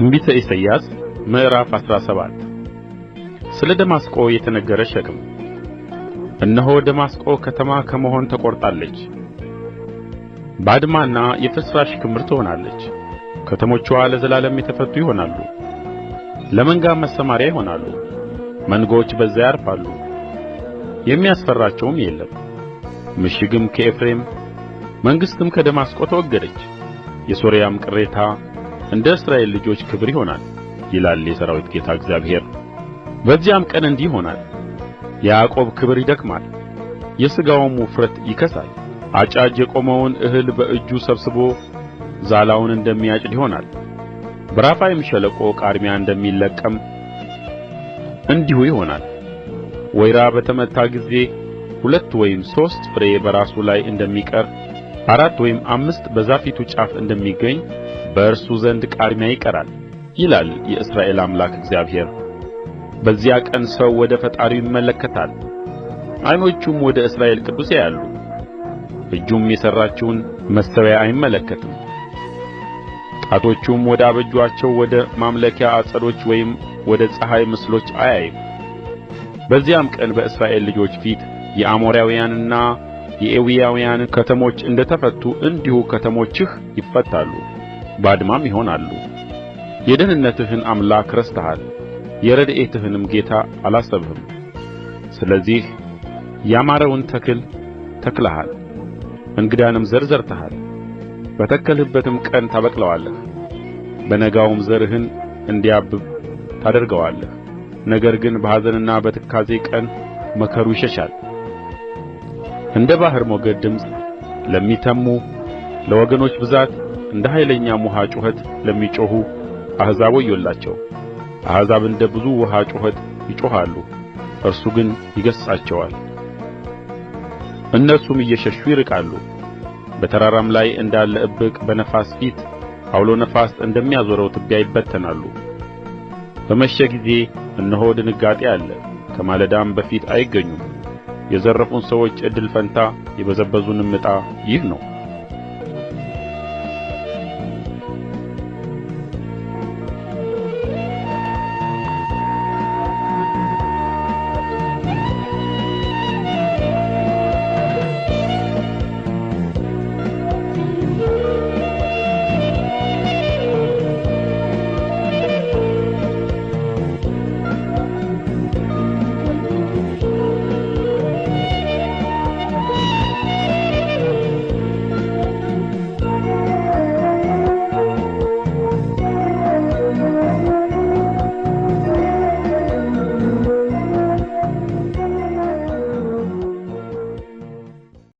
ትንቢተ ኢሳይያስ ምዕራፍ 17 ስለ ደማስቆ የተነገረ ሸክም። እነሆ ደማስቆ ከተማ ከመሆን ተቈርጣለች፣ ባድማና የፍርስራሽ ክምር ትሆናለች። ከተሞችዋ ለዘላለም የተፈቱ ይሆናሉ፣ ለመንጋ መሰማሪያ ይሆናሉ። መንጎች በዚያ ያርፋሉ፣ የሚያስፈራቸውም የለም። ምሽግም ከኤፍሬም መንግሥትም ከደማስቆ ተወገደች። የሶርያም ቅሬታ እንደ እስራኤል ልጆች ክብር ይሆናል ይላል የሠራዊት ጌታ እግዚአብሔር። በዚያም ቀን እንዲህ ይሆናል፣ የያዕቆብ ክብር ይደክማል፣ የሥጋውም ውፍረት ይከሳል። አጫጅ የቆመውን እህል በእጁ ሰብስቦ ዛላውን እንደሚያጭድ ይሆናል። በራፋይም ሸለቆ ቃርሚያ እንደሚለቀም እንዲሁ ይሆናል። ወይራ በተመታ ጊዜ 2 ወይም 3 ፍሬ በራሱ ላይ እንደሚቀር 4 ወይም 5 በዛፊቱ ጫፍ እንደሚገኝ በእርሱ ዘንድ ቃርሚያ ይቀራል ይላል የእስራኤል አምላክ እግዚአብሔር። በዚያ ቀን ሰው ወደ ፈጣሪው ይመለከታል፣ ዓይኖቹም ወደ እስራኤል ቅዱስ ያያሉ። እጁም የሠራችውን መሠዊያ አይመለከትም፣ ጣቶቹም ወደ አበጁአቸው ወደ ማምለኪያ ዐፀዶች ወይም ወደ ፀሐይ ምስሎች አያይም። በዚያም ቀን በእስራኤል ልጆች ፊት የአሞራውያንና የኤዊያውያን ከተሞች እንደ ተፈቱ እንዲሁ ከተሞችህ ይፈታሉ፣ ባድማም ይሆናሉ። የደኅንነትህን አምላክ ረስተሃል፣ የረድኤትህንም ጌታ አላሰብህም። ስለዚህ ያማረውን ተክል ተክለሃል፣ እንግዳንም ዘር ዘርተሃል። በተከልህበትም ቀን ታበቅለዋለህ፣ በነጋውም ዘርህን እንዲያብብ ታደርገዋለህ። ነገር ግን በኀዘንና በትካዜ ቀን መከሩ ይሸሻል። እንደ ባሕር ሞገድ ድምፅ ለሚተምሙ ለወገኖች ብዛት እንደ ኃይለኛም ውኃ ጩኸት ለሚጮኹ አሕዛብ ወዮላቸው። አሕዛብ እንደ ብዙ ውኃ ጩኸት ይጮኻሉ፣ እርሱ ግን ይገሥጻቸዋል። እነርሱም እየሸሹ ይርቃሉ። በተራራም ላይ እንዳለ እብቅ በነፋስ ፊት ዐውሎ ነፋስ እንደሚያዞረው ትቢያ ይበተናሉ። በመሸ ጊዜ እነሆ ድንጋጤ አለ፣ ከማለዳም በፊት አይገኙም። የዘረፉን ሰዎች ዕድል ፈንታ የበዘበዙንም ዕጣ ይህ ነው።